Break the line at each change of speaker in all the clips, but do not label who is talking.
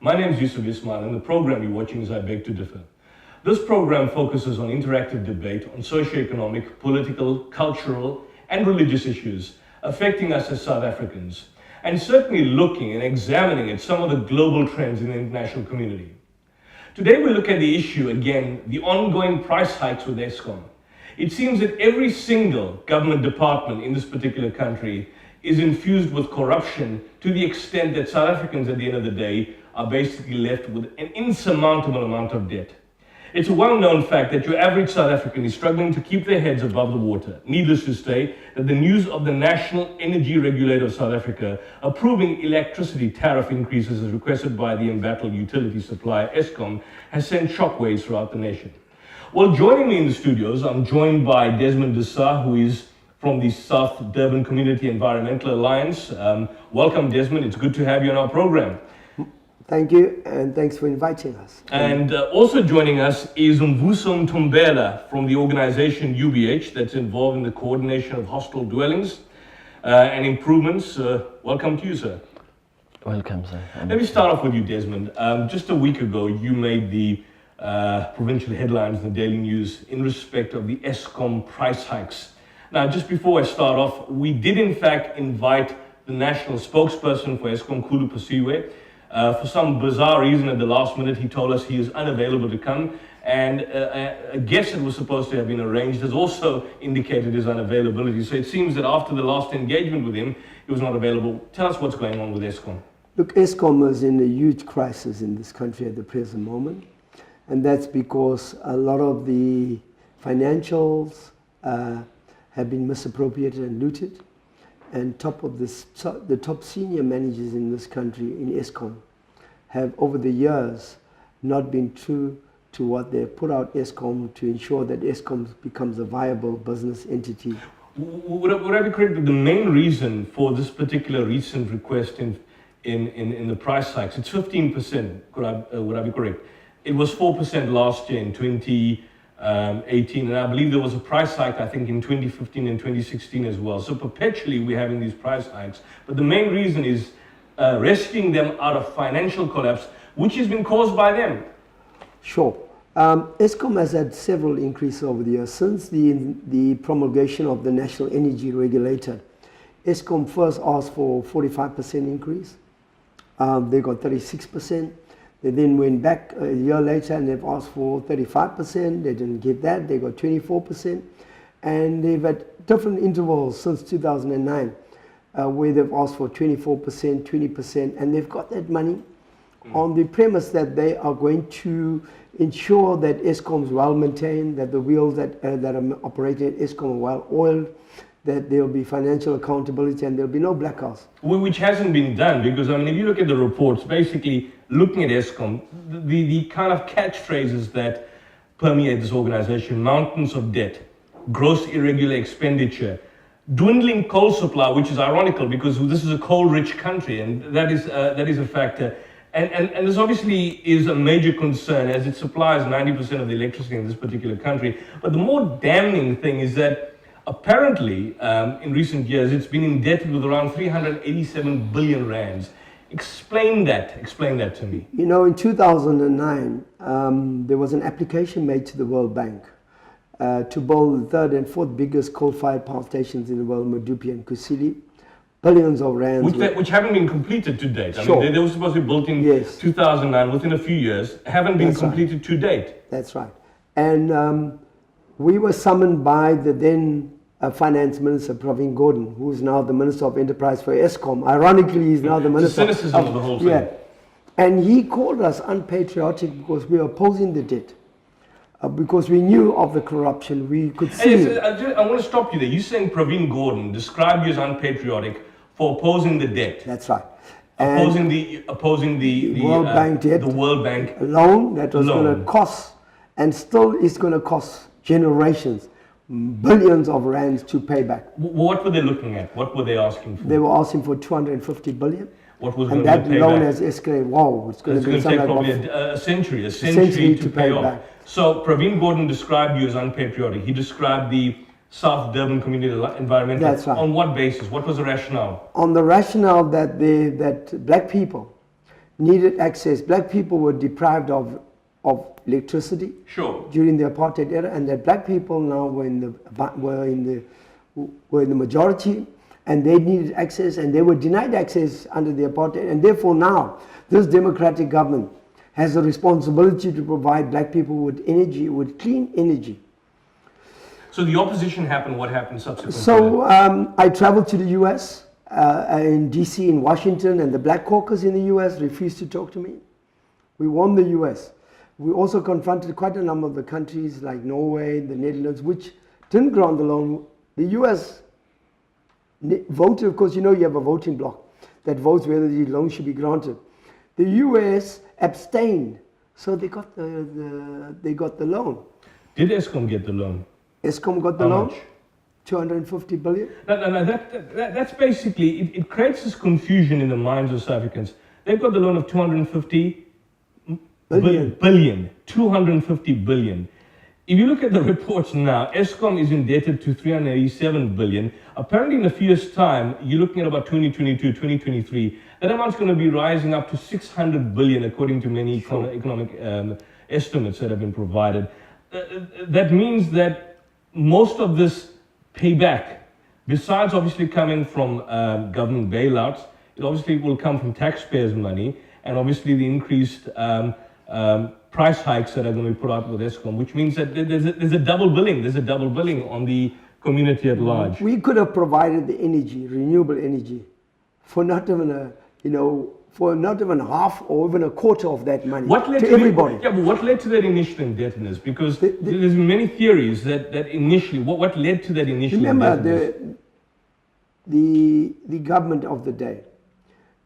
My name is Yusuf Ismail, and the program you're watching is I Beg to Differ. This program focuses on interactive debate on socio-economic, political, cultural, and religious issues affecting us as South Africans, and certainly looking and examining at some of the global trends in the international community. Today we look at the issue again, the ongoing price hikes with Eskom. It seems that every single government department in this particular country is infused with corruption to the extent that South Africans at the end of the day are basically left with an insurmountable amount of debt. It's a well-known fact that your average South African is struggling to keep their heads above the water. Needless to say, that the news of the National Energy Regulator of South Africa approving electricity tariff increases as requested by the embattled utility supplier Eskom has sent shockwaves throughout the nation. Well, joining me in the studios, I'm joined by Desmond Dessau, who is from the South Durban Community Environmental Alliance. Welcome, Desmond. It's good to have you on our program.
Thank you, and thanks for inviting us.
And also joining us is Mvuso Mtombela from the organization UBH that's involved in the coordination of hostel dwellings and improvements. Welcome to you, sir.
Welcome, sir.
Let me start off with you, Desmond. Just a week ago, you made the provincial headlines in the Daily News in respect of the Eskom price hikes. Now, just before I start off, we did in fact invite the national spokesperson for Eskom, Khulu Phasiwe. For some bizarre reason at the last minute, he told us he is unavailable to come, and a guest that was supposed to have been arranged has also indicated his unavailability. So it seems that after the last engagement with him, he was not available. Tell us what's going on with Eskom.
Look, Eskom is in a huge crisis in this country at the present moment, and that's because a lot of the financials have been misappropriated and looted. And top of this, the top senior managers in this country, in Eskom, have over the years not been true to what they put out Eskom to ensure that Eskom becomes a viable business entity.
Would I be correct that the main reason for this particular recent request in the price hikes, it's 15%, would I be correct? It was 4% last year in 2018, and I believe there was a price hike, I think, in 2015 and 2016 as well. So perpetually we're having these price hikes. But the main reason is rescuing them out of financial collapse, which has been caused by them.
Sure. Eskom has had several increases over the years. Since the promulgation of the National Energy Regulator, Eskom first asked for 45% increase. They got 36%. They then went back a year later and they've asked for 35%. They didn't give that. They got 24%. And they've had different intervals since 2009 where they've asked for 24%, 20%, and they've got that money on the premise that they are going to ensure that Eskom is well maintained, that the wheels that are operating at Eskom are well oiled, that there will be financial accountability and there will be no blackouts.
Which hasn't been done, because I mean, if you look at the reports, basically looking at Eskom, the kind of catchphrases that permeate this organization: mountains of debt, gross irregular expenditure, dwindling coal supply, which is ironical because this is a coal-rich country, and that is a factor. And this obviously is a major concern as it supplies 90% of the electricity in this particular country. But the more damning thing is that apparently, in recent years, it's been indebted with around 387 billion rands. Explain that to me.
You know, in 2009, there was an application made to the World Bank to build the third and fourth biggest coal-fired power stations in the world, Medupi and Kusile. Billions of rands.
Which haven't been completed to date.
Sure.
I mean, they were supposed to be built in 2009, within a few years, haven't been completed to date.
That's right. And we were summoned by the then Finance Minister, Pravin Gordhan, who is now the Minister of Enterprise for Eskom. Ironically, he's now the Minister
the cynicism of the whole thing.
Yeah. And he called us unpatriotic because we were opposing the debt. Because we knew of the corruption, we could see.
I want to stop you there. You're saying Pravin Gordhan described you as unpatriotic for opposing the debt.
That's right.
Opposing the
World Bank debt.
The World Bank
loan that was going to cost, and still is going to cost generations, billions of rands to pay back.
What were they looking at? What were they asking for?
They were asking for 250 billion.
What was
and
going to
that loan has escalated. Wow, it's going to
take probably a century to pay off.
Back.
So Pravin Gordhan described you as unpatriotic. He described the South Durban Community Environment.
That's right.
On what basis? What was the rationale?
On the rationale that black people needed access. Black people were deprived of electricity
Sure.
during the apartheid era, and that black people now were in the majority, and they needed access, and they were denied access under the apartheid, and therefore now this democratic government has a responsibility to provide black people with energy, with clean energy.
So the opposition happened. What happened subsequently?
So I traveled to the U.S. In D.C., in Washington, and the Black Caucus in the U.S. refused to talk to me. We won the U.S. We also confronted quite a number of the countries like Norway, the Netherlands, which didn't grant the loan. The U.S. voted, of course, you know you have a voting bloc that votes whether the loan should be granted. The U.S. abstained, so they got the loan.
Did ESCOM get the loan?
ESCOM got the
How
loan.
much?
250 billion.
No, that's basically, it creates this confusion in the minds of South Africans. They've got the loan of 250 billion. 250 billion. If you look at the reports now, ESCOM is indebted to 387 billion. Apparently in a few years' time, you're looking at about 2022, 2023, that amount's going to be rising up to 600 billion according to many economic estimates that have been provided. That means that most of this payback, besides obviously coming from government bailouts, it obviously will come from taxpayers' money, and obviously the increased price hikes that are going to be put out with ESCOM, which means that there's a double billing. There's a double billing on the community at large.
We could have provided the energy, renewable energy, for not even for not even half or even a quarter of that money to everybody.
But what led to that initial indebtedness? Because there's many theories that initially, what led to that initial indebtedness?
Remember, the government of the day,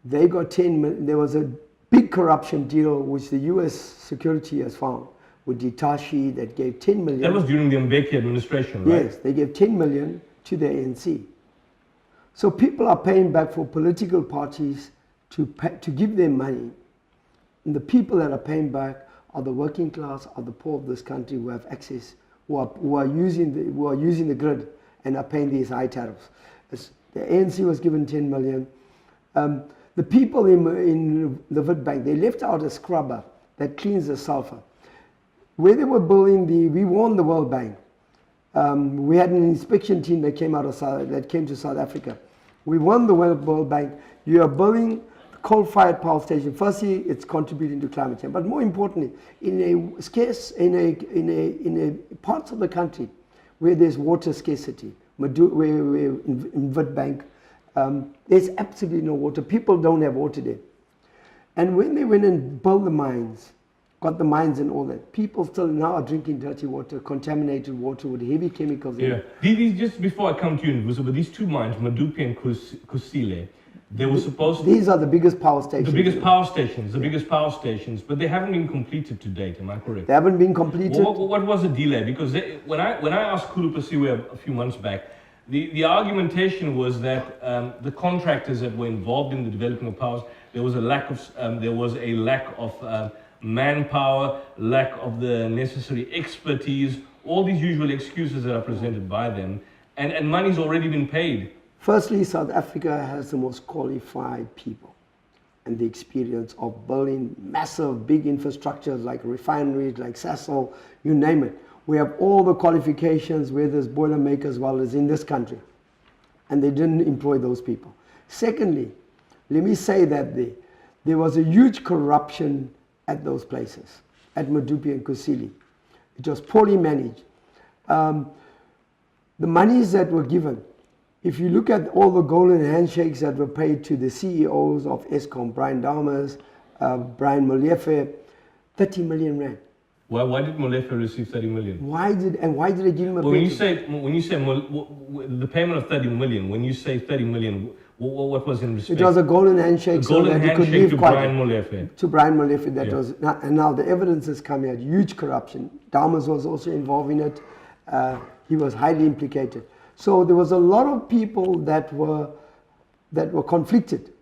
they got 10 million. There was a big corruption deal which the U.S. security has found with Hitachi that gave 10 million.
That was during the Mbeki administration, right?
Yes, they gave 10 million to the ANC. So people are paying back for political parties to give them money. And the people that are paying back are the working class, are the poor of this country who have access, who are using the grid and are paying these high tariffs. The ANC was given 10 million. The people in the Witbank, they left out a scrubber that cleans the sulfur. Where they were building we won the World Bank. We had an inspection team that came to South Africa. We won the World Bank. You are building coal-fired power station. Firstly, it's contributing to climate change, but more importantly, in parts of the country where there's water scarcity, in Witbank, there's absolutely no water. People don't have water there. And when they went and built the mines, got the mines and all that, people still now are drinking dirty water, contaminated water with heavy chemicals in it.
These, just before I come to you, but these two mines, Medupi and Kusile, they were supposed to...
These are the biggest power stations.
The biggest power stations, but they haven't been completed to date, am I correct?
They haven't been completed.
What was the delay? Because when I asked Kulu Pasiwe a few months back, the argumentation was that the contractors that were involved in the development of powers, there was a lack of manpower, lack of the necessary expertise, all these usual excuses that are presented by them, and money's already been paid.
Firstly, South Africa has the most qualified people and the experience of building massive, big infrastructures like refineries, like Sasol, you name it. We have all the qualifications where there's boilermakers while it's in this country. And they didn't employ those people. Secondly, let me say that there was a huge corruption at those places, at Medupi and Kusile. It was poorly managed. The monies that were given, if you look at all the golden handshakes that were paid to the CEOs of ESCOM, Brian Daumers, Brian Molefe, 30 million rand.
Why did Molefe receive 30 million?
Why did they give him a
when you say the payment of 30 million, when you say 30 million, what was in respect?
It was a golden handshake,
so that he could leave to Brian Molefe.
To Brian Molefe, and now the evidence is coming out, huge corruption. Daumers was also involved in it. He was highly implicated. So there was a lot of people that were conflicted,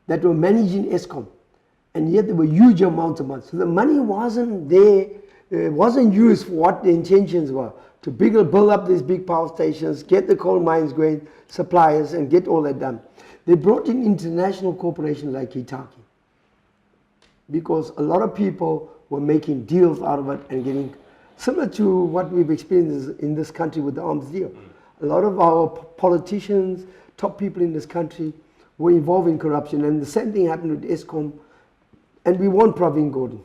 that were managing ESCOM, and yet there were huge amounts of money. So the money wasn't there, it wasn't used for what the intentions were, to build up these big power stations, get the coal mines going, suppliers, and get all that done. They brought in international corporations like Hitachi. because a lot of people were making deals out of it and getting, similar to what we've experienced in this country with the arms deal. A lot of our politicians, top people in this country were involved in corruption, and the same thing happened with Eskom, and we want Pravin Gordhan.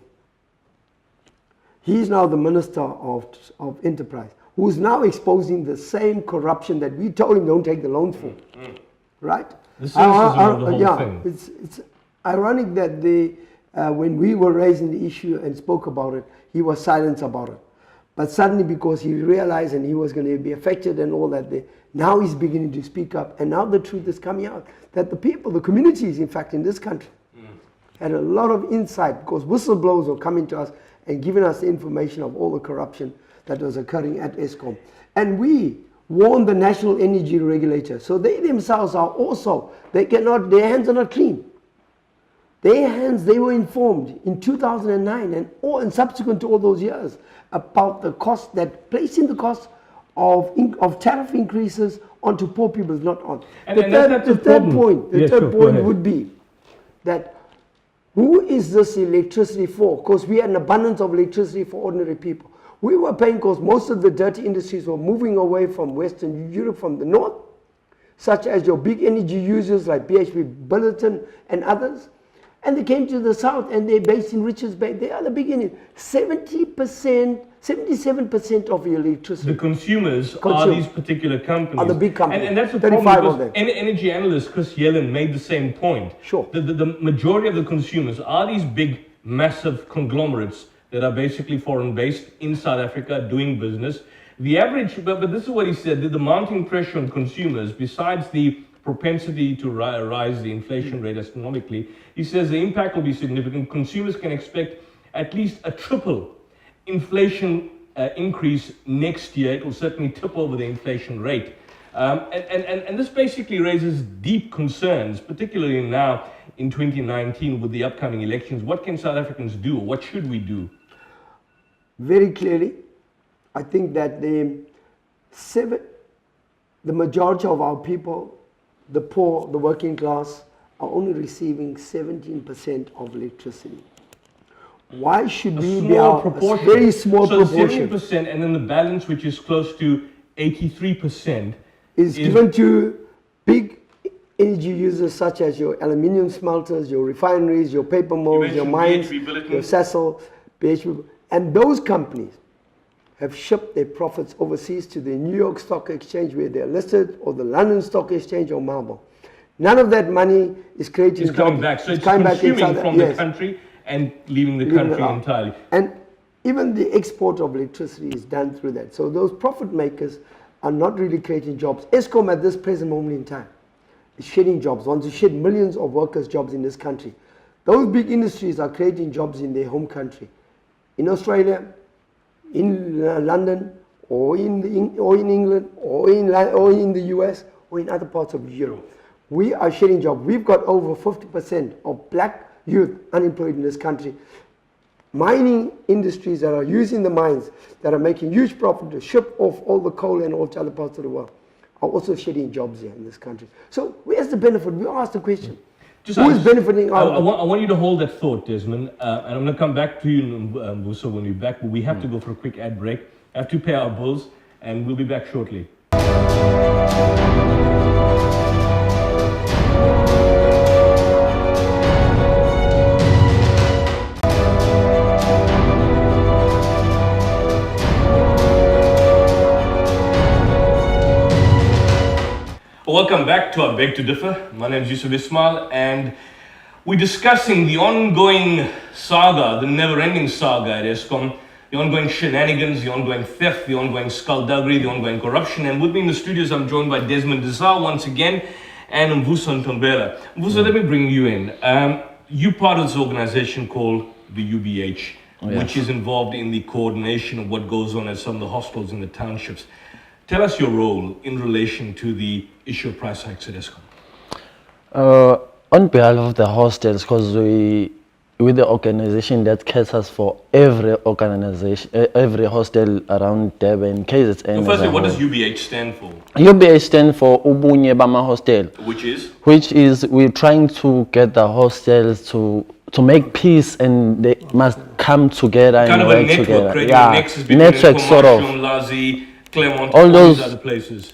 He is now the Minister of Enterprise, who is now exposing the same corruption that we told him don't take the loans for, right?
The cynicism of the whole
yeah,
thing.
It's ironic that when we were raising the issue and spoke about it, he was silent about it. But suddenly, because he realized and he was going to be affected and all that, now he's beginning to speak up. And now the truth is coming out that the people, the communities, in fact, in this country, had a lot of insight, because whistleblowers were coming to us and giving us the information of all the corruption that was occurring at Eskom. And we warned the National Energy Regulator. So they themselves are also, their hands are not clean. Their hands, they were informed in 2009 and subsequent to all those years about the cost, that placing the cost of tariff increases onto poor people is not on. The third point would be that who is this electricity for? Because we had an abundance of electricity for ordinary people. We were paying because most of the dirty industries were moving away from Western Europe, from the north, such as your big energy users like BHP Billiton and others. And they came to the south and they're based in Richards Bay. They are the beginning. 77% of your electricity.
The consumers are these particular companies.
Are the big companies.
And that's the problem, because energy analyst Chris Yellen made the same point.
Sure.
The majority of the consumers are these big, massive conglomerates that are basically foreign-based in South Africa doing business. The average, but this is what he said, the mounting pressure on consumers, besides the propensity to rise the inflation rate astronomically, he says the impact will be significant. Consumers can expect at least a triple inflation increase next year. It will certainly tip over the inflation rate. And this basically raises deep concerns, particularly now in 2019 with the upcoming elections. What can South Africans do? What should we do?
Very clearly, I think that the majority of our people, the poor, the working class, are only receiving 17% of electricity. Why should we be a very small proportion?
70%, and then the balance, which is close to 83%,
is given to big energy users such as your aluminium smelters, your refineries, your paper mills, your mines, your Sasol, BHP, and those companies have shipped their profits overseas to the New York Stock Exchange where they're listed, or the London Stock Exchange, or Marble. None of that money is creating jobs.
Coming back. So it's consuming from the country and leaving the country entirely.
And even the export of electricity is done through that. So those profit makers are not really creating jobs. Eskom at this present moment in time is shedding jobs, wants to shed millions of workers' jobs in this country. Those big industries are creating jobs in their home country, in Australia, in London, or in England, or in the US, or in other parts of Europe. We are shedding jobs. We've got over 50% of black youth unemployed in this country. Mining industries that are using the mines, that are making huge profit to ship off all the coal and all to other parts of the world, are also shedding jobs here in this country. So where's the benefit? We ask the question. Who is benefiting out of it?
I want you to hold that thought, Desmond, and I'm going to come back to you, Mvuso, when we're back, but we have to go for a quick ad break. I have to pay our bills, and we'll be back shortly. Welcome back to our Beg to Differ. My name is Yusuf Ismail, and we're discussing the ongoing saga, the never-ending saga at Eskom, the ongoing shenanigans, the ongoing theft, the ongoing skullduggery, the ongoing corruption. And with me in the studios, I'm joined by Desmond Desau once again, and Mvuso Ntombela. Mvuso, let me bring you in. You're part of this organization called the UBH, which is involved in the coordination of what goes on at some of the hospitals in the townships. Tell us your role in relation to the issue of price hikes at Eskom.
On behalf of the hostels, because we're the organization that caters for every organization, every hostel around Durban, KZN.
Firstly, what does UBH stand for?
UBH stands for Ubunye Bama Hostel.
Which is?
Which is, we're trying to get the hostels to to make peace, and they must come together
Kind
and
of a
work
network,
together.
creating a nexus between
network sort of.
Lazi, Claremont,
All
all
those-
these other places.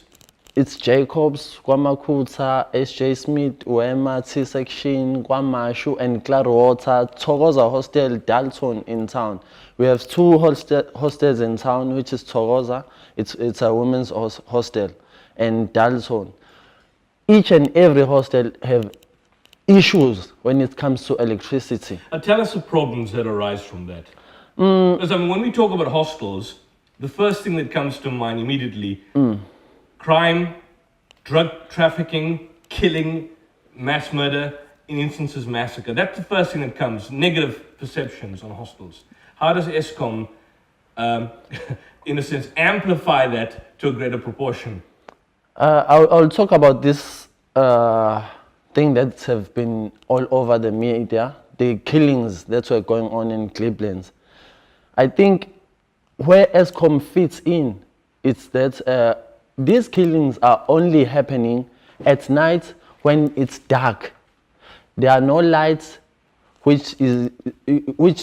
It's Jacobs, Kwamakuta, S.J. Smith, Wema, T-Section, Kwamashu, and Clearwater, Togoza Hostel, Dalton in town. We have two hostels in town, which is Togoza, it's a women's hostel, and Dalton. Each and every hostel have issues when it comes to electricity.
Tell us the problems that arise from that. Because I mean, when we talk about hostels, the first thing that comes to mind immediately, crime, drug trafficking, killing, mass murder, in instances massacre. That's the first thing that comes, negative perceptions on hostels. How does ESCOM, in a sense, amplify that to a greater proportion?
I'll talk about this thing that have been all over the media, the killings that were going on in Cleveland. I think where ESCOM fits in, it's that these killings are only happening at night when it's dark. There are no lights, which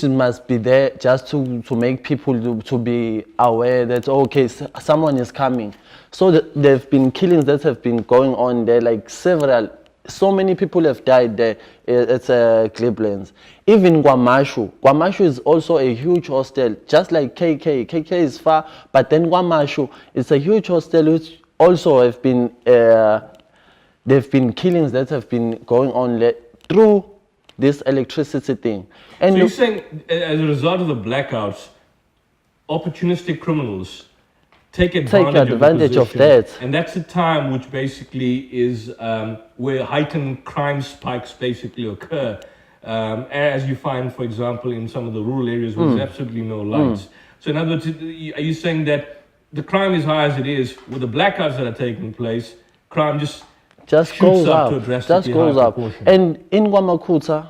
must be there just to make people to be aware that, okay, someone is coming. So there have been killings that have been going on there, like so many people have died there at Cleveland. Even Kwamashu is also a huge hostel, just like KK. KK is far, but then Kwamashu is a huge hostel which also have been, there have been killings that have been going on through this electricity thing. And
so you're saying, as a result of the blackouts, opportunistic criminals take advantage
of
position,
that.
and that's a time which basically is where heightened crime spikes basically occur, as you find, for example, in some of the rural areas where there's absolutely no lights. So in other words, are you saying that the crime is high as it is, with the blackouts that are taking place, crime just
goes
up
up,
to a drastically high proportion?
And in Kwamakuta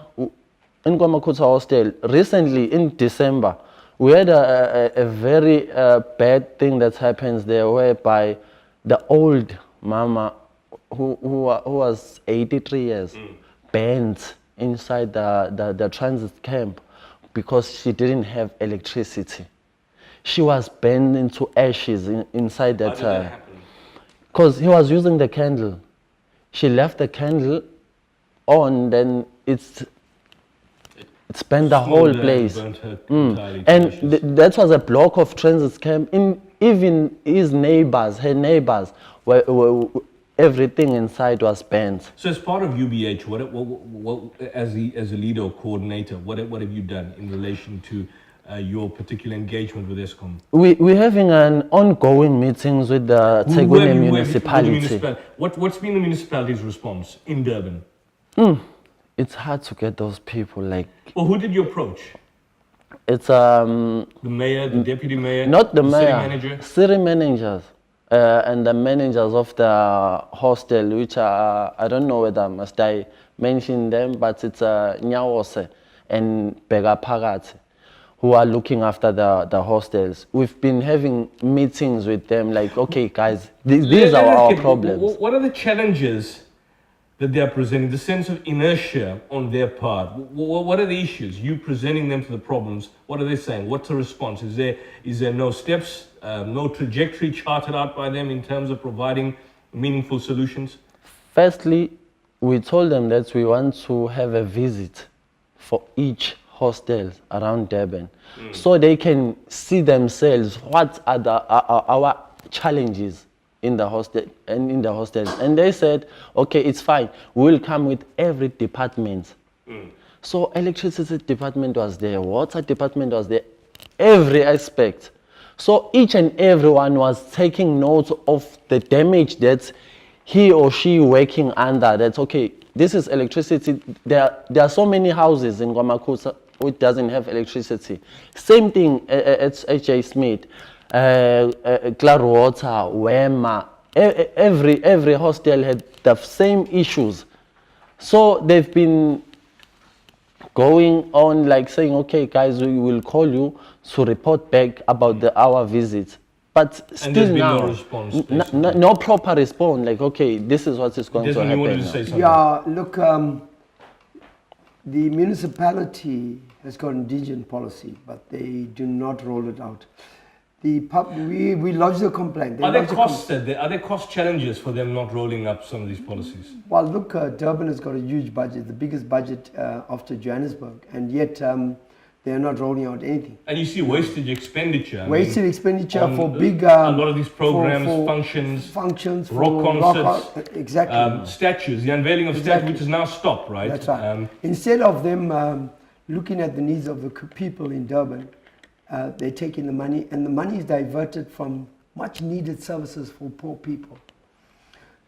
hostel, recently in December, we had a very bad thing that happens there, whereby the old mama who was 83 years burned inside the transit camp because she didn't have electricity. She was burned into ashes inside that.
How did that happen?
Because he was using the candle. She left the candle on, then it's burned the whole place. And that was a block of transit camp. Even her neighbors, were everything inside was burnt.
So as part of UBH, what as a leader or coordinator, what have you done in relation to your particular engagement with ESCOM?
We're having an ongoing meetings with the Tegune municipality.
What's been the municipality's response in Durban?
It's hard to get those people.
Well, who did you approach?
It's
the mayor, the deputy mayor,
not the mayor,
city manager,
city managers, and the managers of the hostel, which are, I don't know whether must I mention them, but it's Nyawose and Begapagati, who are looking after the hostels. We've been having meetings with them, like, okay, guys, these are our problems.
What are the challenges that they are presenting? The sense of inertia on their part. What are the issues? You presenting them to the problems. What are they saying? What's the response? Is there no steps, no trajectory charted out by them in terms of providing meaningful solutions?
Firstly, we told them that we want to have a visit for each hostels around Durban, so they can see themselves what are our challenges in the hostel and in the hostels. And they said, okay, it's fine, we'll come with every department. So electricity department was there, water department was there, every aspect. So each and everyone was taking note of the damage that he or she working under. That's okay, this is electricity. There are so many houses in Kwamakuta which doesn't have electricity. Same thing at H.J. Smith, Clearwater, Wema. Every hostel had the same issues. So they've been going on like saying, okay, guys, we will call you to report back about our visit. But
And
still
there's been
now,
no response, basically.
no proper response. Like, okay, this is what is going to
Desmond, you wanted
happen
to say
now.
something?
Yeah, look, The municipality has got indigent policy, but they do not roll it out. We lodged a complaint.
Are there cost challenges for them not rolling up some of these policies?
Well, look, Durban has got a huge budget, the biggest budget after Johannesburg, and yet they are not rolling out anything.
And you see wastage expenditure.
Expenditure for big...
a lot of these programs, functions, rock concerts,
exactly.
statues, the unveiling of statues, which is now stopped, right?
That's right. Instead of them looking at the needs of the people in Durban, they're taking the money, and the money is diverted from much needed services for poor people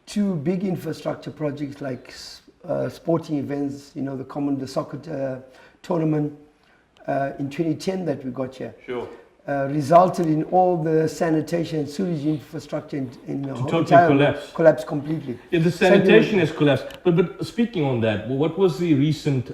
to big infrastructure projects like sporting events, you know, the soccer tournament in 2010 that we got here.
Sure.
Resulted in all the sanitation and sewage infrastructure in the whole
totally
collapsed completely.
Yeah, the sanitation has collapsed. But speaking on that, what was the recent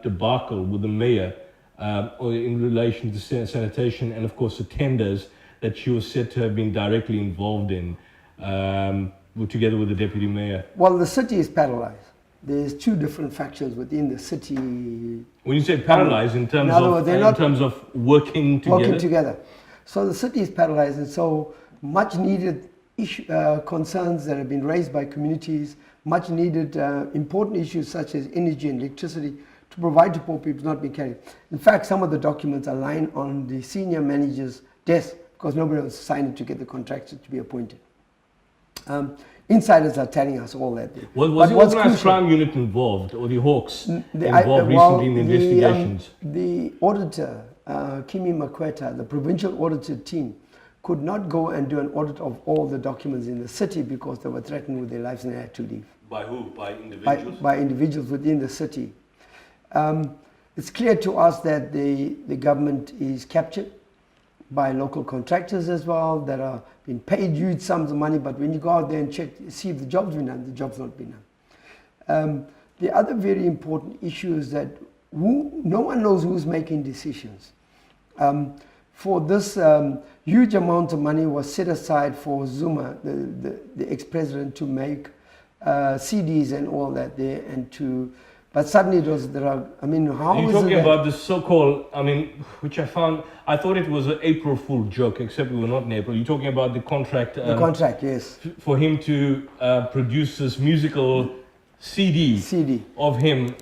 debacle with the mayor in relation to sanitation and, of course, the tenders that she was said to have been directly involved in, together with the deputy mayor?
Well, the city is paralyzed. There's two different factions within the city.
When you say paralyzed, in terms of working together?
Working together. So the city is paralyzed, and so much needed concerns that have been raised by communities, much needed important issues such as energy and electricity to provide to poor people not being carried. In fact, some of the documents are lying on the senior manager's desk because nobody was signed to get the contractor to be appointed. Insiders are telling us all that.
Was the organised crime unit involved, or the Hawks involved recently in the investigations?
The auditor, Kimi Makweta, the provincial auditor team, could not go and do an audit of all the documents in the city because they were threatened with their lives and they had to leave.
By who? By individuals?
By individuals within the city. It's clear to us that the government is captured by local contractors as well that are being paid huge sums of money, but when you go out there and check, see if the job's been done, the job's not been done. The other very important issue is that no one knows who's making decisions. For this huge amount of money was set aside for Zuma, the ex-president, to make CDs and all that there, and to... But suddenly it was the drug. I mean, how
You're
is
talking
it
about the so-called, which I thought it was an April Fool joke, except we were not in April. You're talking about the contract.
The contract, yes.
For him to produce this musical CD of him.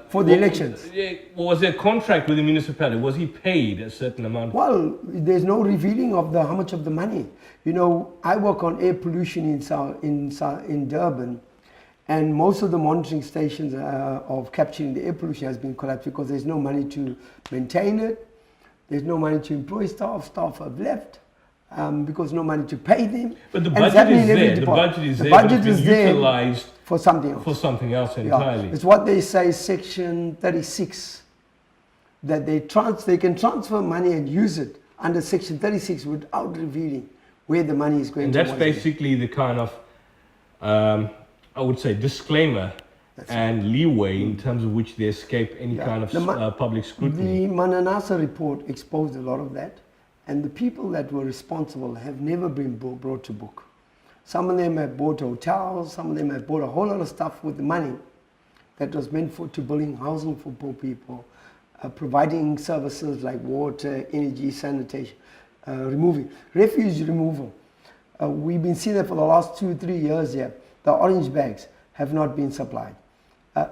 For the elections.
Was there a contract with the municipality? Was he paid a certain amount?
Well, there's no revealing of how much of the money. You know, I work on air pollution in Durban. And most of the monitoring stations of capturing the air pollution has been collapsed because there's no money to maintain it. There's no money to employ staff. Staff have left because no money to pay them.
But the budget is there. The budget is there. But it's been utilised
for something else.
For something else entirely.
Yeah. It's what they say, Section 36, that they can transfer money and use it under Section 36 without revealing where the money is going to.
And that's basically the kind of I would say disclaimer and leeway in terms of which they escape any kind of public scrutiny.
The Mananasa report exposed a lot of that, and the people that were responsible have never been brought to book. Some of them have bought hotels, some of them have bought a whole lot of stuff with the money that was meant to building housing for poor people, providing services like water, energy, sanitation, refuse removal. We've been seeing that for the last 2-3 years here. The orange bags have not been supplied.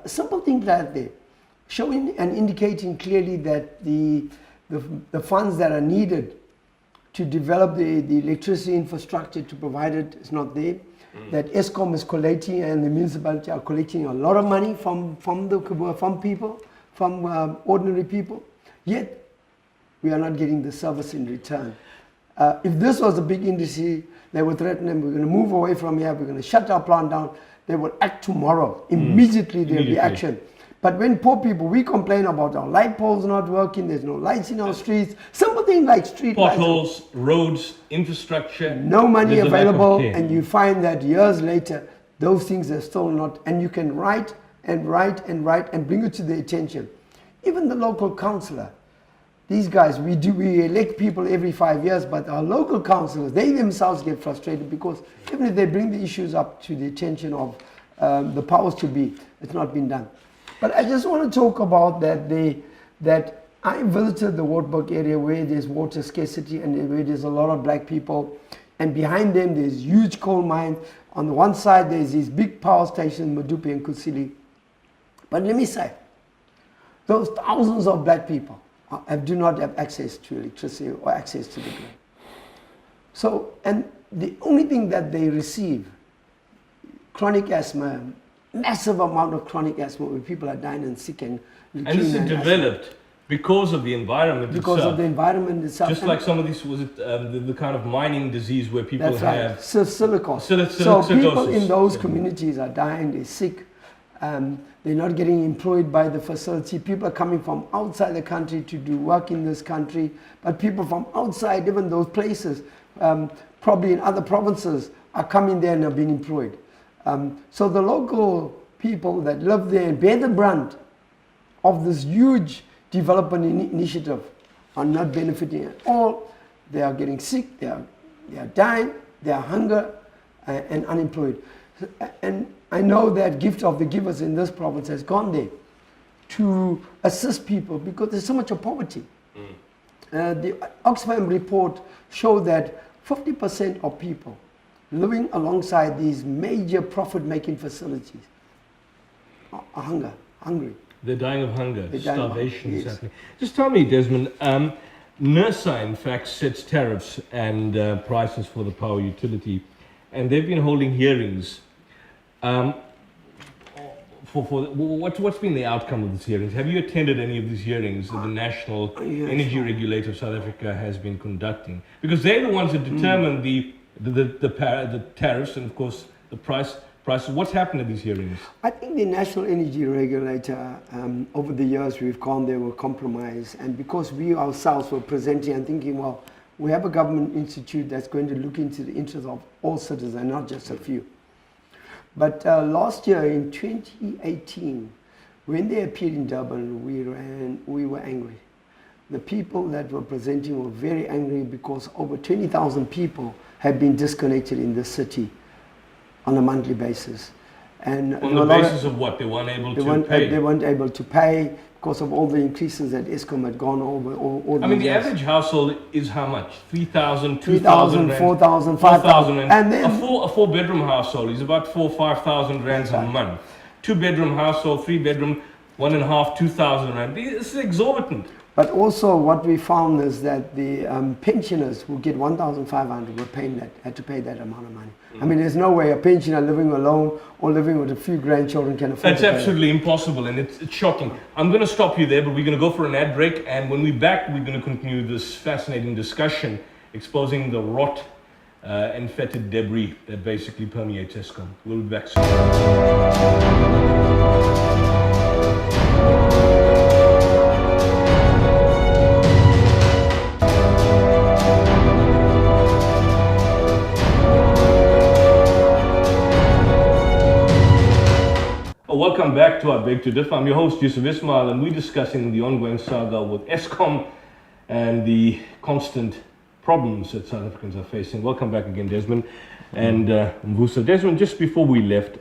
Simple things like that, showing and indicating clearly that the funds that are needed to develop the electricity infrastructure to provide it is not there. That Eskom is collecting and the municipality are collecting a lot of money from people, from ordinary people. Yet we are not getting the service in return. If this was a big industry, they would threaten them, we're going to move away from here, we're going to shut our plant down. They will act tomorrow. Immediately there will be action. But when poor people, we complain about our light poles not working, there's no lights in our streets, simple things like street
potholes,
lights.
Roads, infrastructure.
No money available, and you find that years later, those things are still not, and you can write and bring it to the attention. Even the local councillor, these guys, we elect people every 5 years, but our local councillors, they themselves get frustrated because even if they bring the issues up to the attention of the powers to be, it's not been done. But I just want to talk about that I visited the Wartburg area where there's water scarcity and where there's a lot of black people, and behind them there's huge coal mines. On the one side there's these big power stations, Madupi and Kusili. But let me say, those thousands of black people do not have access to electricity or access to the grid. So, and the only thing that they receive, chronic asthma, massive amount of chronic asthma where people are dying and sick and leukemia.
And this is developed because of the environment
because
itself.
of the environment itself.
Just like some of these, was it the kind of mining disease where people
That's
have...
right, silicose.
So
people in those communities are dying, they're sick, they're not getting employed by the facility. People are coming from outside the country to do work in this country, but people from outside, even those places, probably in other provinces, are coming there and are being employed. So the local people that live there and bear the brunt of this huge development initiative are not benefiting at all. They are getting sick, they are dying, they are hunger and unemployed. And I know that gift of the givers in this province has gone there to assist people because there's so much of poverty. The Oxfam report showed that 50% of people living alongside these major profit-making facilities are hungry.
They're dying of hunger, starvation is
yes.
happening. Just tell me, Desmond, NERSA in fact sets tariffs and prices for the power utility, and they've been holding hearings. What's been the outcome of these hearings? Have you attended any of these hearings that the National Energy Regulator of South Africa has been conducting? Because they're the ones that determine the tariffs and of course the prices. What's happened at these hearings?
I think the National Energy Regulator, over the years we've gone there, were compromised, and because we ourselves were presenting and thinking, well, we have a government institute that's going to look into the interests of all citizens and not just a few. But last year in 2018, when they appeared in Durban, we were angry. The people that were presenting were very angry because over 20,000 people have been disconnected in this city on a monthly basis. And
on the basis of what? They weren't able to pay?
They weren't able to pay because of all the increases that ESCOM had gone over.
I mean, the average household is how much? 3,000,
2,000, 4,000, 5,000. And then
a four-bedroom household is about 4,000 or 5,000 rands a month. Two-bedroom household, three-bedroom, 1.5, 2,000 rand. This is exorbitant.
But also what we found is that the pensioners who get 1,500 had to pay that amount of money. I mean, there's no way a pensioner living alone or living with a few grandchildren can afford
That's
to pay
absolutely impossible, and it's shocking. I'm going to stop you there, but we're going to go for an ad break, and when we're back, we're going to continue this fascinating discussion exposing the rot and fetid debris that basically permeates ESCOM. We'll be back soon. Welcome back to our Beg to Differ. I'm your host, Yusuf Ismail, and we're discussing the ongoing saga with ESCOM and the constant problems that South Africans are facing. Welcome back again, Desmond and Mvuso. Desmond, just before we left,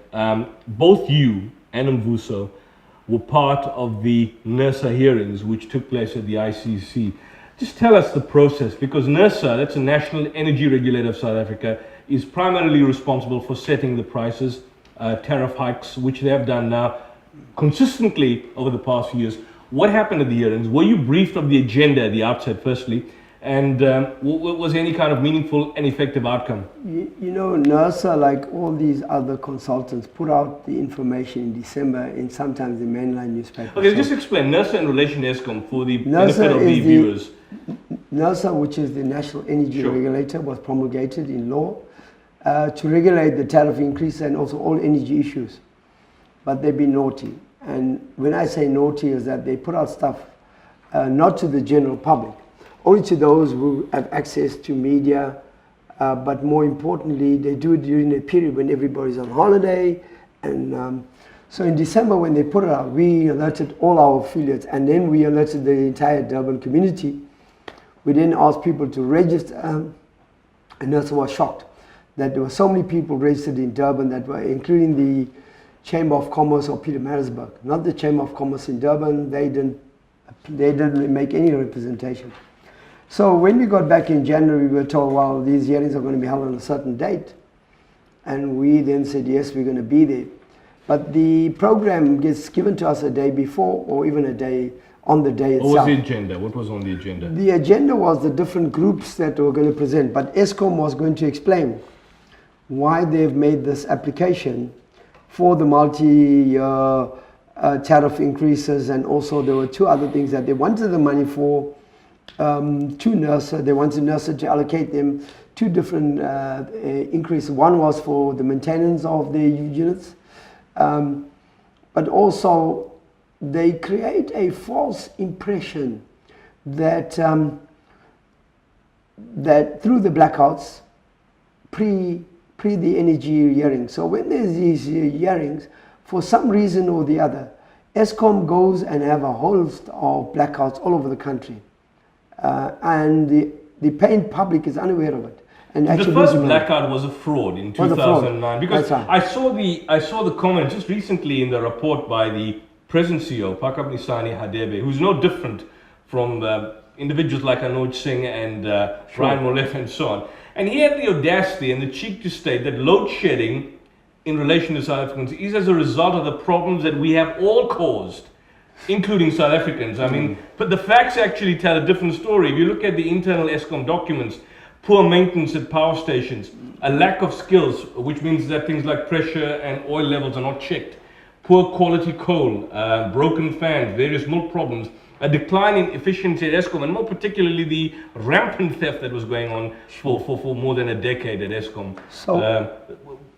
both you and Mvuso were part of the NERSA hearings which took place at the ICC. Just tell us the process, because NERSA, that's the National Energy Regulator of South Africa, is primarily responsible for setting the prices, tariff hikes, which they have done now consistently over the past few years. What happened at the hearings? Were you briefed of the agenda at the outset, firstly? And was there any kind of meaningful and effective outcome?
You know, NERSA, like all these other consultants, put out the information in December in sometimes the mainline newspaper.
Okay, so just explain NERSA in relation to ESCOM for the benefit of the viewers.
NERSA, which is the National Energy Regulator, was promulgated in law to regulate the tariff increase and also all energy issues. But they've been naughty. And when I say naughty is that they put out stuff not to the general public, only to those who have access to media, but more importantly, they do it during a period when everybody's on holiday. And so in December when they put it out, we alerted all our affiliates, and then we alerted the entire Durban community. We then asked people to register, and NERSA was shocked that there were so many people registered in Durban that were, including the Chamber of Commerce of Pietermaritzburg, not the Chamber of Commerce in Durban. They didn't make any representation. So when we got back in January, we were told, well, these hearings are going to be held on a certain date. And we then said, yes, we're going to be there. But the program gets given to us a day before, or even a day on the day itself.
What was the agenda? What was on the agenda?
The agenda was the different groups that were going to present, but Eskom was going to explain why they've made this application for the multi-year tariff increases, and also there were two other things that they wanted the money for, to NERSA. They wanted NERSA to allocate them two different increases. One was for the maintenance of the units, but also they create a false impression that that through the blackouts pre the energy hearing. So when there's these hearings, for some reason or the other, Eskom goes and have a host of blackouts all over the country, and the paying public is unaware of it. And
the first blackout was a fraud in 2009, because
right.
I saw the comment just recently in the report by the present CEO, Pakabnisani Hadebe, who's no different from individuals like Anuj Singh and Brian Molefe and so on. And he had the audacity and the cheek to state that load shedding in relation to South Africans is as a result of the problems that we have all caused, including South Africans. I mean, but the facts actually tell a different story. If you look at the internal Eskom documents, poor maintenance at power stations, a lack of skills, which means that things like pressure and oil levels are not checked, poor quality coal, broken fans, various milk problems, a decline in efficiency at Eskom, and more particularly the rampant theft that was going on for more than a decade at Eskom. So,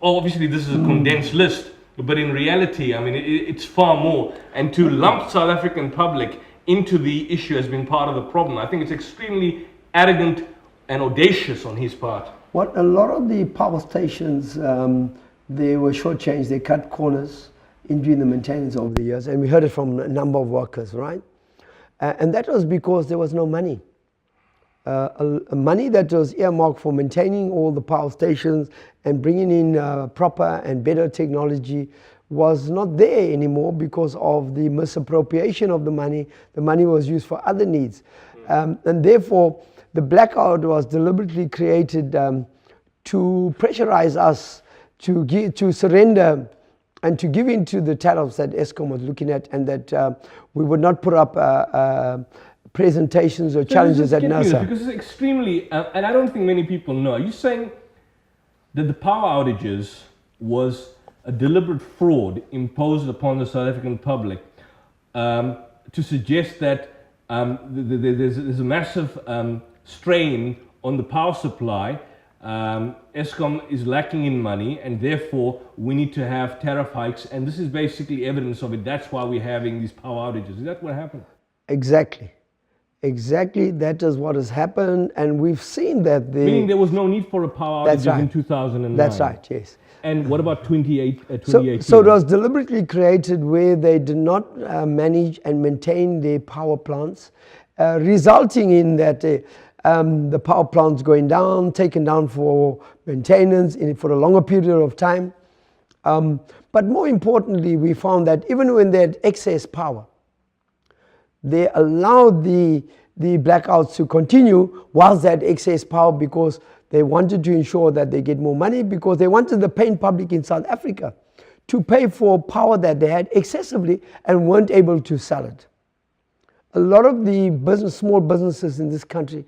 obviously this is a condensed list, but in reality, I mean, it's far more. And to lump South African public into the issue as being part of the problem, I think it's extremely arrogant and audacious on his part.
What a lot of the power stations, they were shortchanged, they cut corners in doing the maintenance over the years, and we heard it from a number of workers, right? And that was because there was no money. Money that was earmarked for maintaining all the power stations and bringing in proper and better technology was not there anymore because of the misappropriation of the money. The money was used for other needs. And therefore, the blackout was deliberately created to pressurize us to surrender and to give in to the tariffs that Eskom was looking at, and that we would not put up presentations or challenges at NERSA.
Because it's extremely, and I don't think many people know. Are you saying that the power outages was a deliberate fraud imposed upon the South African public to suggest that there's a massive strain on the power supply? Eskom is lacking in money, and therefore we need to have tariff hikes, and this is basically evidence of it. That's why we're having these power outages. Is that what happened?
Exactly, that is what has happened, and we've seen that
meaning there was no need for a power outage in 2009.
That's right, yes.
And what about 2018?
So it was deliberately created where they did not manage and maintain their power plants, resulting in that the power plants going down, taken down for maintenance for a longer period of time. But more importantly, we found that even when they had excess power, they allowed the blackouts to continue whilst they had excess power, because they wanted to ensure that they get more money, because they wanted the paying public in South Africa to pay for power that they had excessively and weren't able to sell it. A lot of the small businesses in this country,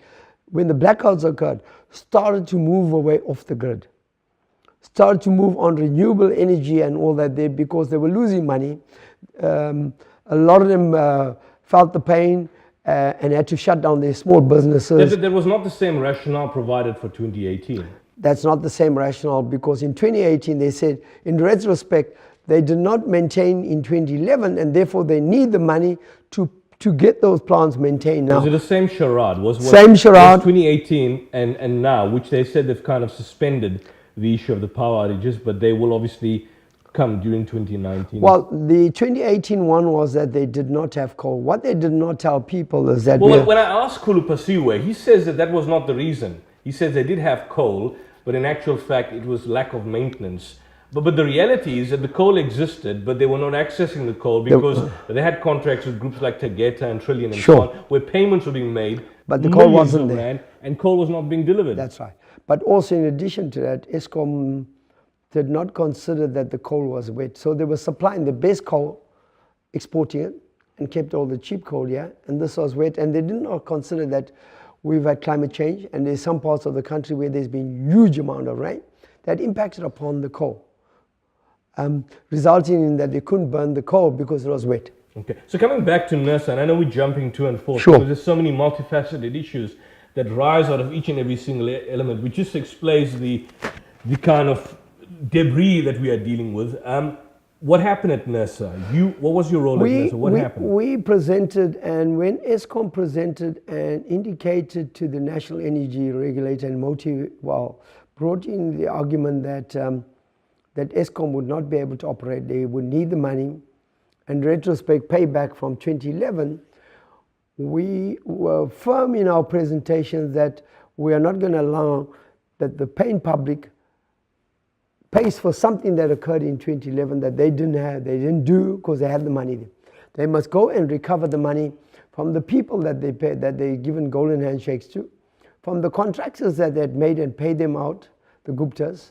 when the blackouts occurred, started to move away off the grid, started to move on renewable energy and all that, because they were losing money. A lot of them felt the pain and had to shut down their small businesses.
There was not the same rationale provided for 2018.
That's not the same rationale, because in 2018 they said, in retrospect, they did not maintain in 2011, and therefore they need the money to get those plants maintained now.
Was it the same charade?
Same charade.
Was 2018 and now, which they said they've kind of suspended the issue of the power outages, but they will obviously come during 2019.
Well, the 2018 one was that they did not have coal. What they did not tell people is that...
Well, when I asked Khulu Pasiwe, he says that was not the reason. He says they did have coal, but in actual fact it was lack of maintenance. But the reality is that the coal existed, but they were not accessing the coal because they had contracts with groups like Tegeta and Trillion and so on, where payments were being made,
but the coal wasn't there,
rand, and coal was not being delivered.
That's right. But also in addition to that, Eskom did not consider that the coal was wet. So they were supplying the best coal, exporting it, and kept all the cheap coal here, and this was wet. And they did not consider that we've had climate change, and there's some parts of the country where there's been huge amount of rain that impacted upon the coal, resulting in that they couldn't burn the coal because it was wet.
Okay, so coming back to NERSA, and I know we're jumping to and forth,
Sure.
because there's so many multifaceted issues that rise out of each and every single element, which just explains the kind of debris that we are dealing with. What happened at NERSA? What was your role at NERSA? What happened?
We presented, and when Eskom presented and indicated to the National Energy Regulator and brought in the argument that that Eskom would not be able to operate, they would need the money, and retrospect payback from 2011, we were firm in our presentation that we are not going to allow that the paying public pays for something that occurred in 2011 that they didn't do because they had the money. They must go and recover the money from the people that they paid, that they given golden handshakes to, from the contractors that they had made and paid them out, the Guptas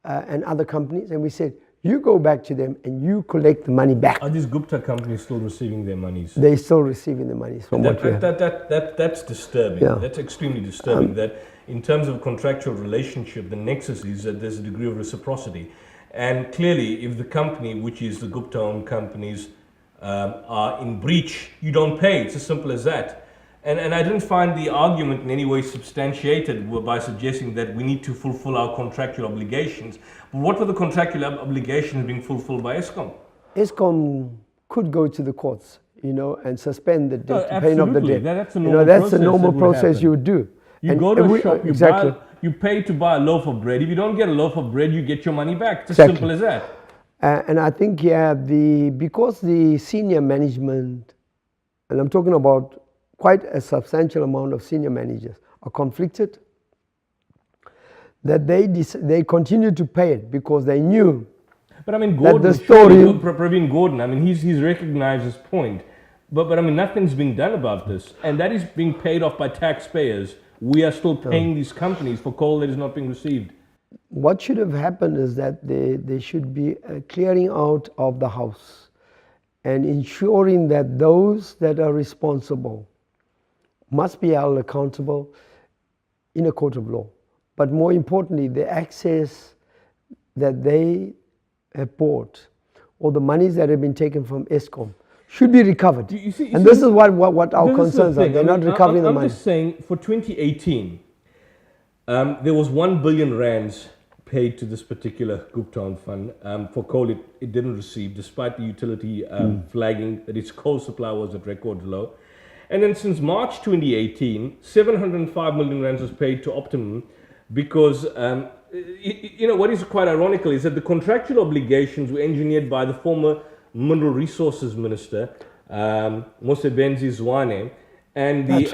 and other companies. And we said, you go back to them and you collect the money back.
Are these Gupta companies still receiving their monies?
They're still receiving the monies from what we have.
That's disturbing.
Yeah.
That's extremely disturbing. That in terms of contractual relationship, the nexus is that there's a degree of reciprocity. And clearly, if the company, which is the Gupta-owned companies, are in breach, you don't pay. It's as simple as that. And I didn't find the argument in any way substantiated by suggesting that we need to fulfill our contractual obligations. But what were the contractual obligations being fulfilled by Eskom?
Eskom could go to the courts, and suspend the debt, paying off the debt.
That's a normal
that's
process.
A normal process you would do.
You go to a shop, you pay to buy a loaf of bread. If you don't get a loaf of bread, you get your money back. It's as simple as that.
And I think, because the senior management, and I'm talking about quite a substantial amount of senior managers, are conflicted, that they continue to pay it because they knew.
But I mean, Gordon, Praveen Gordon, he's recognized his point. But nothing's being done about this. And that is being paid off by taxpayers. We are still paying these companies for coal that is not being received.
What should have happened is that there should be a clearing out of the house and ensuring that those that are responsible must be held accountable in a court of law. But more importantly, the access that they have bought, or the monies that have been taken from Eskom, should be recovered. This is what our concerns are. They're not recovering the money.
I'm just saying, for 2018, there was 1 billion rands paid to this particular Gupta fund for coal it didn't receive, despite the utility flagging that its coal supply was at record low. And then since March 2018, 705 million rands was paid to Optimum because, what is quite ironical is that the contractual obligations were engineered by the former Mineral Resources Minister, Mosebenzi Zwane, and the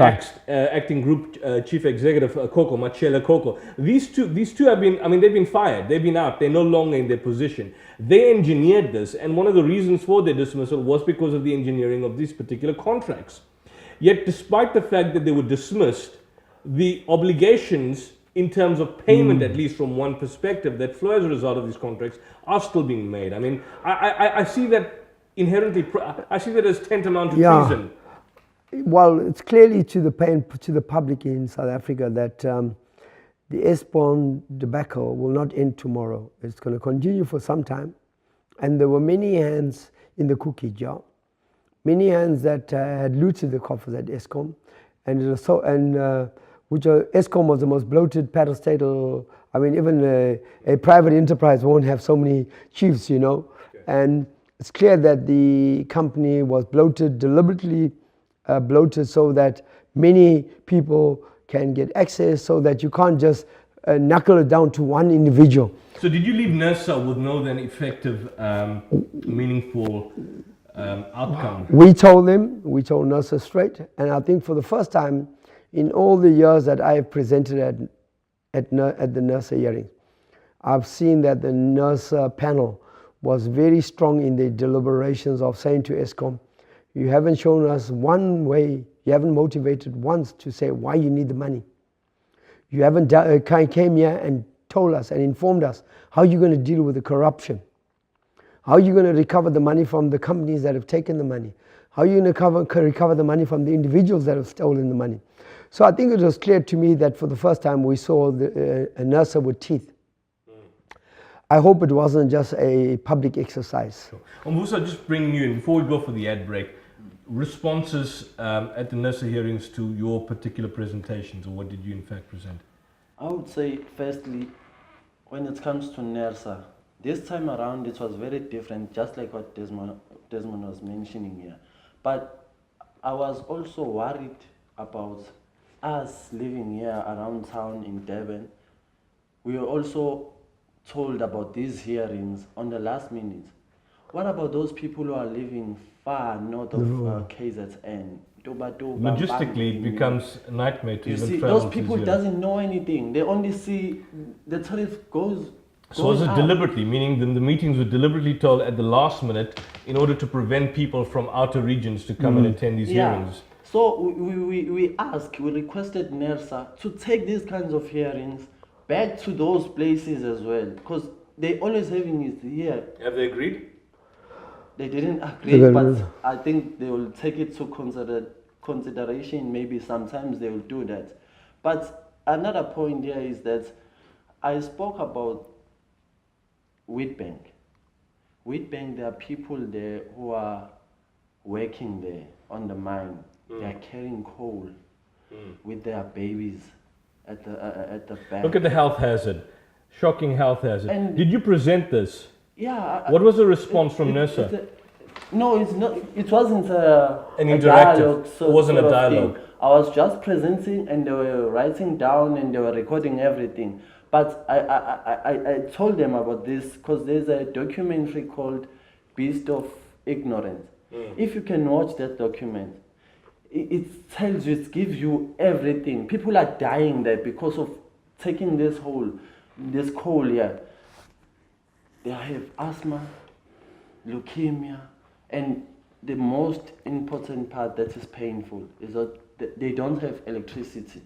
acting group chief executive, Machela Koko. These two have been, they've been fired. They've been out. They're no longer in their position. They engineered this, and one of the reasons for their dismissal was because of the engineering of these particular contracts. Yet, despite the fact that they were dismissed, the obligations in terms of payment, at least from one perspective, that flow as a result of these contracts are still being made. I see that inherently, I see that as tantamount to treason.
Well, it's clearly to the public in South Africa that the Eskom debacle will not end tomorrow. It's going to continue for some time. And there were many hands in the cookie jar. Many hands that had looted the coffers at Eskom, and it was Eskom was the most bloated parastatal. Even a private enterprise won't have so many chiefs, Okay. And it's clear that the company was bloated, deliberately bloated, so that many people can get access, so that you can't just knuckle it down to one individual.
So did you leave NERSA with no then effective, meaningful outcome?
We told NERSA straight, and I think for the first time in all the years that I have presented at the NERSA hearings, I've seen that the NERSA panel was very strong in their deliberations of saying to ESCOM, you haven't shown us one way, you haven't motivated once to say why you need the money. You haven't came here and told us and informed us how you're going to deal with the corruption. How are you going to recover the money from the companies that have taken the money? How are you going to recover the money from the individuals that have stolen the money? So I think it was clear to me that for the first time we saw a NERSA with teeth. I hope it wasn't just a public exercise.
Sure. Mvuso, just bringing you in, before we go for the ad break, responses at the NERSA hearings to your particular presentations, or what did you in fact present?
I would say, firstly, when it comes to NERSA, this time around it was very different, just like what Desmond was mentioning here. But I was also worried about us living here around town in Durban. We were also told about these hearings on the last minute. What about those people who are living far north of KZN?
Logistically, it becomes a nightmare to
you
even
see,
travel
those people
to
doesn't know anything. They only see the tariff goes.
So was it deliberately, meaning the meetings were deliberately told at the last minute in order to prevent people from outer regions to come and attend these hearings?
So we requested NERSA to take these kinds of hearings back to those places as well, because they always having it here.
Have they agreed?
They didn't agree, but I think they will take it to consideration. Maybe sometimes they will do that. But another point here is that I spoke about Wheatbank. Wheatbank, there are people there who are working there on the mine. They are carrying coal with their babies at the back.
Look at the health hazard. Shocking health hazard.
And
did you present this?
Yeah.
What was the response from NERSA?
No, it's not. It wasn't an
interactive.
Dialogue.
It wasn't a dialogue.
I was just presenting, and they were writing down, and they were recording everything. But I told them about this because there's a documentary called Beast of Ignorance. If you can watch that document, it tells you, it gives you everything. People are dying there because of taking this coal here. They have asthma, leukemia, and the most important part that is painful is that they don't have electricity.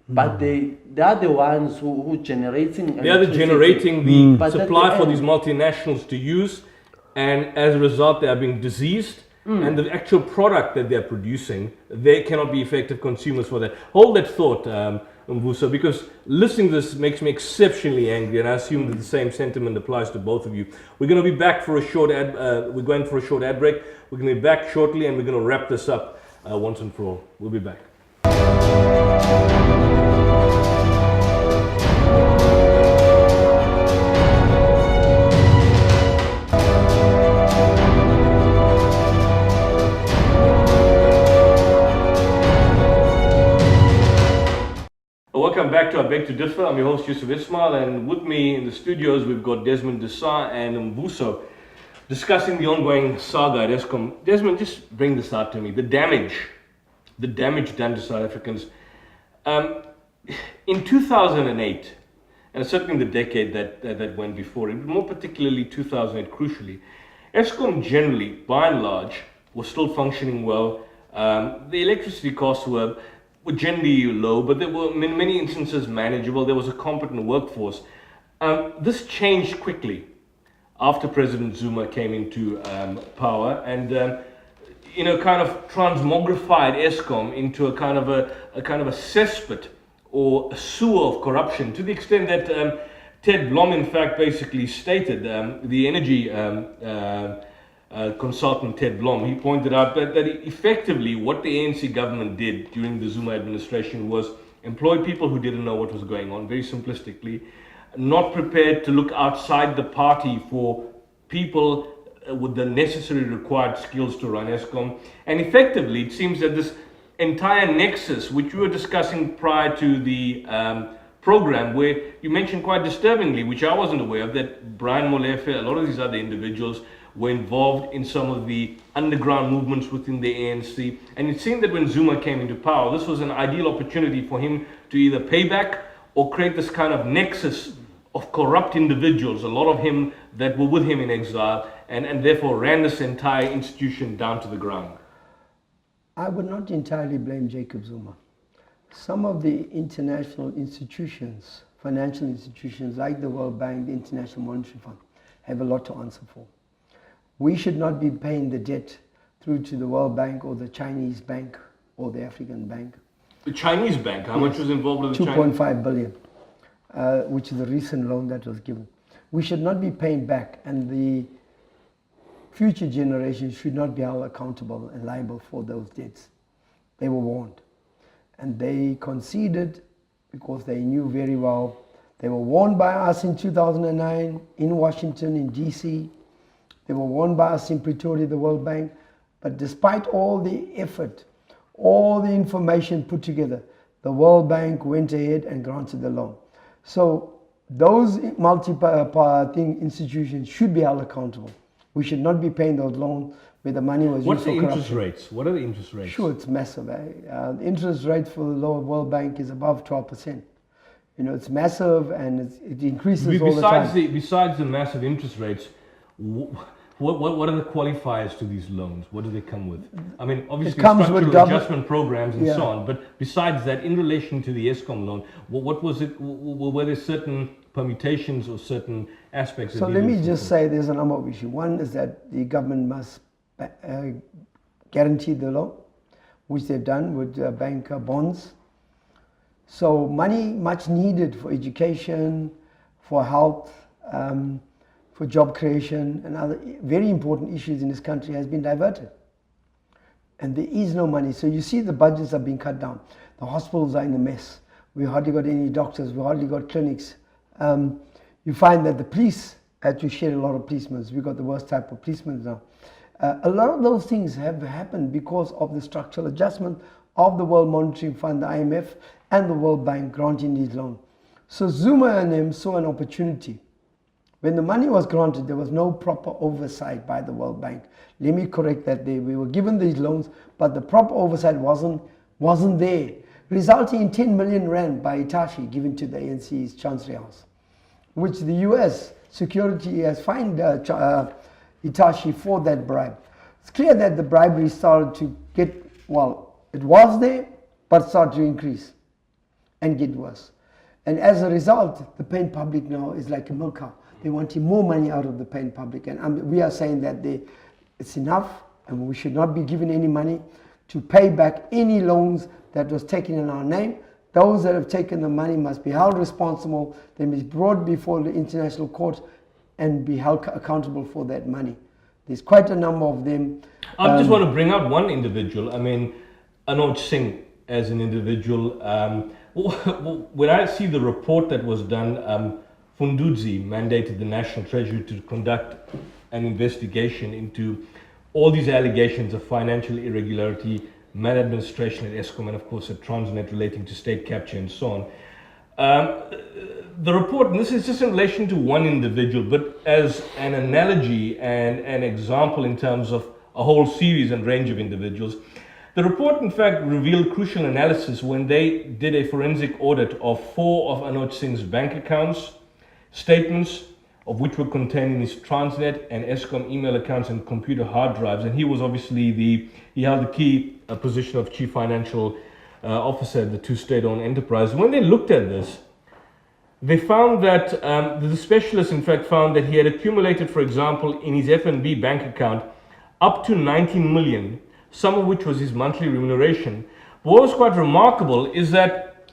But they are the ones who generating electricity.
They are generating the supply for these multinationals to use, and as a result they are being diseased, and the actual product that they are producing, they cannot be effective consumers for that. Hold that thought, Mvuso, because listening to this makes me exceptionally angry, and I assume that the same sentiment applies to both of you. We're going to be back for a short ad. We're going for a short ad break. We're going to be back shortly, and we're going to wrap this up once and for all. We'll be back. Welcome back to I Beg to Differ. I'm your host Yusuf Ismail, and with me in the studios we've got Desmond Desai and Mvuso discussing the ongoing saga at Eskom. Desmond, just bring this out to me. The damage done to South Africans. In 2008, and certainly in the decade that went before it, more particularly 2008 crucially, Eskom generally, by and large, was still functioning well. The electricity costs were generally low, but they were in many instances manageable. There was a competent workforce. This changed quickly after President Zuma came into power, and kind of transmogrified Eskom into a kind of a cesspit or a sewer of corruption, to the extent that Ted Blom, in fact, basically stated, the energy consultant Ted Blom, he pointed out that effectively what the ANC government did during the Zuma administration was employ people who didn't know what was going on, very simplistically, not prepared to look outside the party for people with the necessary required skills to run Eskom. And effectively, it seems that this entire nexus, which we were discussing prior to the program, where you mentioned quite disturbingly, which I wasn't aware of, that Brian Molefe, a lot of these other individuals, were involved in some of the underground movements within the ANC. And it seemed that when Zuma came into power, this was an ideal opportunity for him to either pay back or create this kind of nexus of corrupt individuals, a lot of him that were with him in exile, and therefore ran this entire institution down to the ground?
I would not entirely blame Jacob Zuma. Some of the international institutions, financial institutions like the World Bank, the International Monetary Fund, have a lot to answer for. We should not be paying the debt through to the World Bank or the Chinese bank or the African bank.
The Chinese bank, how much was involved with the Chinese?
2.5 billion, which is a recent loan that was given. We should not be paying back, and the future generations should not be held accountable and liable for those debts. They were warned, and they conceded because they knew very well. They were warned by us in 2009 in Washington, in DC. They were warned by us in Pretoria, the World Bank. But despite all the effort, all the information put together, the World Bank went ahead and granted the loan. So those multi-party institutions should be held accountable. We should not be paying those loans where the money was
What's
used for
the interest
corruption.
rates? What are the interest rates?
Sure, it's massive. The interest rate for the lower World Bank is above 12%. You know, it's massive, and it increases all the time.
Besides the massive interest rates, what are the qualifiers to these loans? What do they come with? I mean, obviously structural adjustment programs and so on, but besides that, in relation to the Eskom loan, what was it? Were there certain permutations or certain aspects?
So let me just say there's a number of issues. One is that the government must guarantee the loan, which they've done with bank bonds. So money much needed for education, for health, for job creation and other very important issues in this country has been diverted. And there is no money. So you see the budgets are being cut down. The hospitals are in a mess. We hardly got any doctors. We hardly got clinics. You find that the police had to shed a lot of policemen. We've got the worst type of policemen now. A lot of those things have happened because of the structural adjustment of the World Monetary Fund, the IMF, and the World Bank granting these loans. So Zuma and them saw an opportunity. When the money was granted, there was no proper oversight by the World Bank. Let me correct that there. We were given these loans, but the proper oversight wasn't there, resulting in 10 million rand by Itachi given to the ANC's Chancery House, which the US security has fined Itachi for that bribe. It's clear that the bribery started to get, well, it was there, but started to increase and get worse. And as a result, the paying public now is like a milk cow. They wanting more money out of the paying public. And we are saying that it's enough, and we should not be given any money to pay back any loans that was taken in our name. Those that have taken the money must be held responsible. They must be brought before the international court and be held accountable for that money. There's quite a number of them.
I just want to bring out one individual. I mean, Anoj Singh as an individual. When I see the report that was done, Fundudzi mandated the National Treasury to conduct an investigation into all these allegations of financial irregularity, maladministration at Eskom, and of course at Transnet relating to state capture and so on. The report, and this is just in relation to one individual, but as an analogy and an example in terms of a whole series and range of individuals, the report in fact revealed crucial analysis when they did a forensic audit of 4 of Anoj Singh's bank accounts, statements of which were contained in his Transnet and Eskom email accounts and computer hard drives. And he was obviously he held the key position of chief financial officer at the 2 state-owned enterprises. When they looked at this, they found that the specialists in fact found that he had accumulated, for example, in his FNB bank account up to 19 million, some of which was his monthly remuneration. What was quite remarkable is that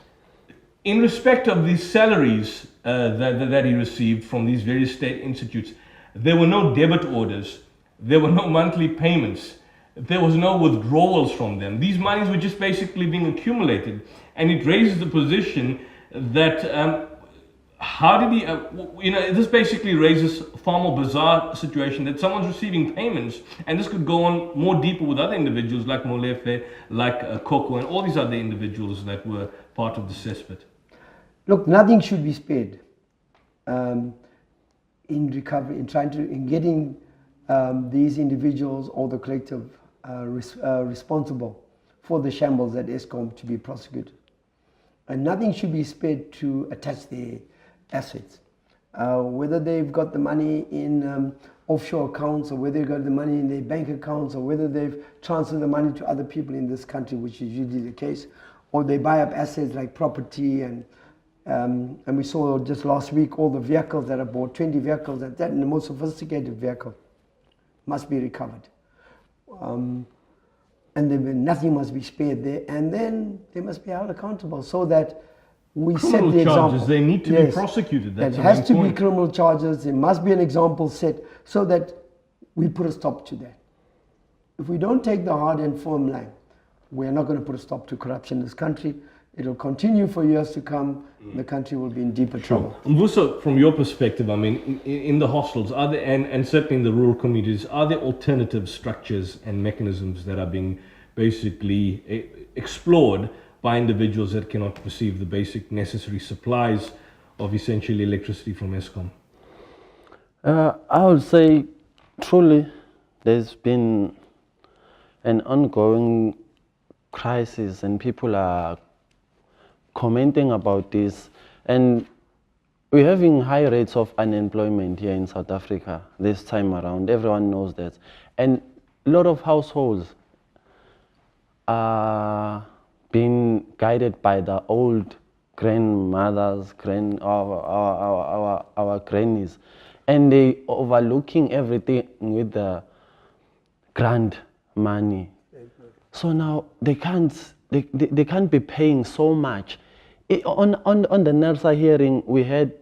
in respect of these salaries that he received from these various state institutes, there were no debit orders, there were no monthly payments, there was no withdrawals from them. These monies were just basically being accumulated, and it raises the position that how did he, this basically raises a far more bizarre situation that someone's receiving payments, and this could go on more deeper with other individuals like Molefe, like Koko, and all these other individuals that were part of the cesspit.
Look, nothing should be spared in recovery, in getting these individuals or the collective responsible for the shambles at Eskom to be prosecuted. And nothing should be spared to attach their assets. whether they've got the money in offshore accounts, or whether they've got the money in their bank accounts, or whether they've transferred the money to other people in this country, which is usually the case, or they buy up assets like property, and we saw just last week all the vehicles that are bought, 20 vehicles, and the most sophisticated vehicle must be recovered. And then nothing must be spared there, and then they must be held accountable so that we set
Criminal
the example.
charges, they need to be prosecuted. That's
There
the
has
main
to be
point.
criminal charges. There must be an example set so that we put a stop to that. If we don't take the hard and firm line, we're not going to put a stop to corruption in this country. It'll continue for years to come. The country will be in deeper trouble.
Mvuso, from your perspective, I mean, in the hostels, are there, and certainly in the rural communities, are there alternative structures and mechanisms that are being basically explored by individuals that cannot receive the basic necessary supplies of essentially electricity from Eskom?
I would say truly there's been an ongoing crisis and people are commenting about this, and we're having high rates of unemployment here in South Africa this time around. Everyone knows that, and a lot of households are being guided by the old grandmothers, our grannies, and they overlooking everything with the grant money. So now they can't be paying so much. On the NERSA hearing, we had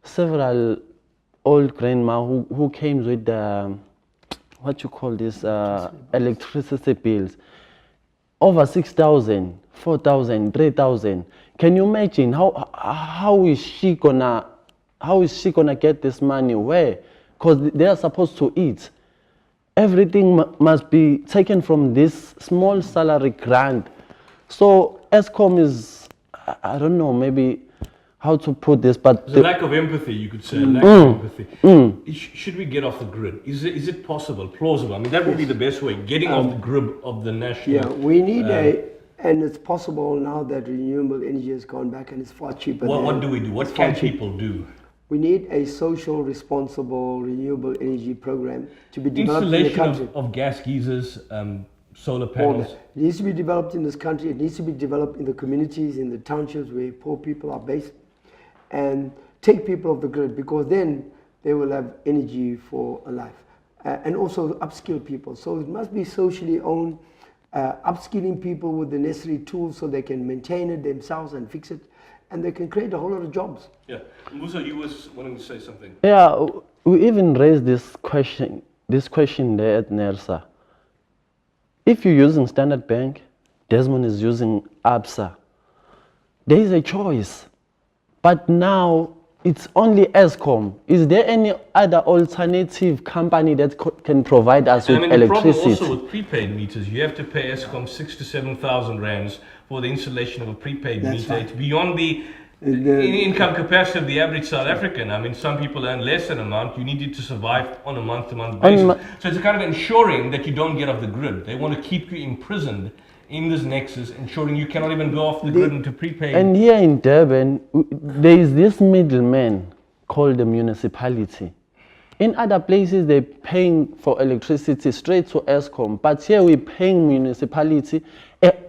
several old grandma who came with the electricity bills. Over 6,000, 4,000, 3,000. Can you imagine how is she gonna get this money? Where? Because they are supposed to eat. Everything must be taken from this small salary grant. So Eskom is, I don't know, maybe how to put this, but
the lack of empathy, you could say, lack of empathy. Should we get off the grid? Is it possible, plausible? I mean, that would be the best way, getting off the grid of the national.
Yeah, we need and it's possible now that renewable energy has gone back and it's far cheaper.
What do we do? What can people do?
We need a social, responsible, renewable energy program to be developed in the country.
Installation of gas geysers, solar panels.
It needs to be developed in this country. It needs to be developed in the communities, in the townships where poor people are based, and take people off the grid, because then they will have energy for a life. And also upskill people. So it must be socially owned, upskilling people with the necessary tools so they can maintain it themselves and fix it, and they can create a whole lot of jobs.
Yeah. Musa, you were wanting to say something.
Yeah, we even raised this question there at NERSA. If you're using Standard Bank, Desmond is using ABSA. There is a choice. But now it's only Eskom. Is there any other alternative company that can provide us with electricity?
The problem also with prepaid meters, you have to pay Eskom 6,000 to 7,000 rands for the installation of a prepaid meter.
Right.
It's beyond the income capacity of the average South African. I mean, some people earn less than an amount. You need it to survive on a month-to-month basis. So it's a kind of ensuring that you don't get off the grid. They want to keep you imprisoned in this nexus, ensuring you cannot even go off the grid into prepaid.
And here in Durban, there is this middleman called the municipality. In other places, they're paying for electricity straight to Eskom, but here we're paying municipality,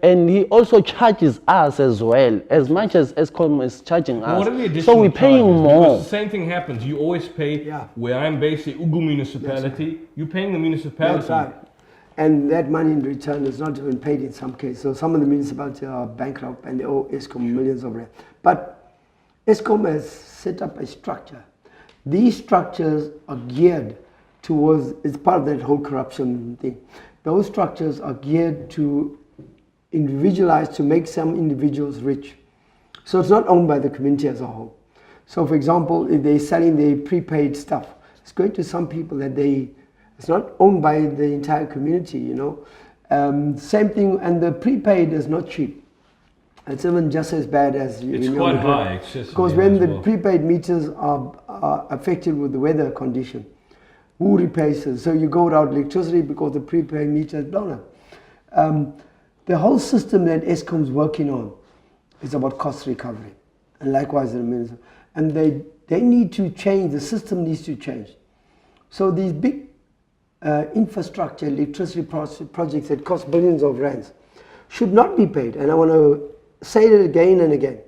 and he also charges us as well, as much as Eskom is charging us.
What are the additional
so we're paying
charges?
more.
Because the same thing happens. You always pay, where I'm based, the Ugu municipality, you're paying the municipality.
That's right. And that money in return is not even paid in some cases. So some of the municipalities are bankrupt and they owe Eskom millions of rand. But Eskom has set up a structure. These structures are geared towards, it's part of that whole corruption thing. Those structures are geared to individualize, to make some individuals rich. So it's not owned by the community as a whole. So for example, if they're selling their prepaid stuff, it's going to some people that it's not owned by the entire community, you know. Same thing, and the prepaid is not cheap. It's even just as bad as
it's quite high, excessively.
Because when the prepaid meters are affected with the weather condition, who replaces? So you go without electricity because the prepaid meter is blown up. The whole system that Eskom's working on is about cost recovery, and likewise the minister. And They need to change, the system needs to change. So these big infrastructure, electricity projects that cost billions of rands should not be paid. And I want to say it again and again.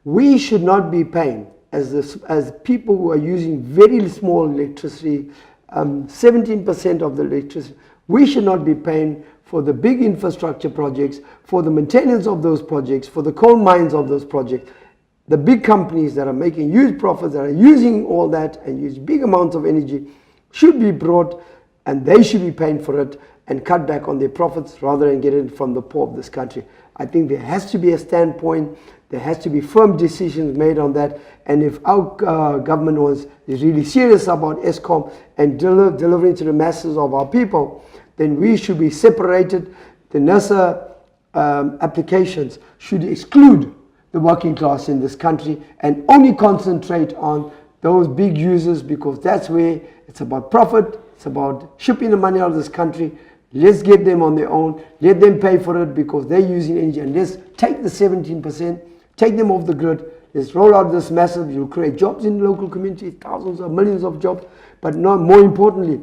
We should not be paying as people who are using very small electricity, 17% of the electricity. We should not be paying for the big infrastructure projects, for the maintenance of those projects, for the coal mines of those projects. The big companies that are making huge profits, that are using all that and use big amounts of energy, should be brought, and they should be paying for it and cut back on their profits rather than get it from the poor of this country. I think there has to be a standpoint, there has to be firm decisions made on that, and if our government is really serious about ESCOM and delivering to the masses of our people, then we should be separated. The NERSA applications should exclude the working class in this country and only concentrate on those big users, because that's where it's about profit, it's about shipping the money out of this country. Let's get them on their own, let them pay for it because they're using energy, and let's take the 17%, take them off the grid, let's roll out this massive, you'll create jobs in the local community, thousands of millions of jobs, but more importantly,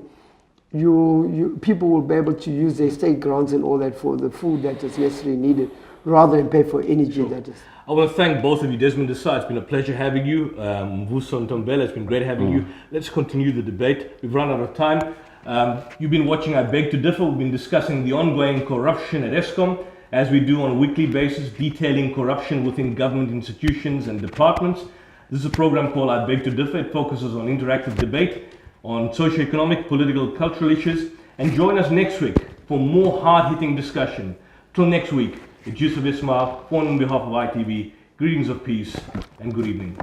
people will be able to use their state grants and all that for the food that is necessarily needed, rather than pay for energy that is.
I want to thank both of you. Desmond Desai, it's been a pleasure having you. Mvuso Ntombela, it's been great having you. Let's continue the debate. We've run out of time. You've been watching I Beg to Differ. We've been discussing the ongoing corruption at ESCOM, as we do on a weekly basis, detailing corruption within government institutions and departments. This is a program called I Beg to Differ. It focuses on interactive debate on socio-economic, political, cultural issues. And join us next week for more hard-hitting discussion. Till next week, it's Yusuf Ismail, on behalf of ITV. Greetings of peace and good evening.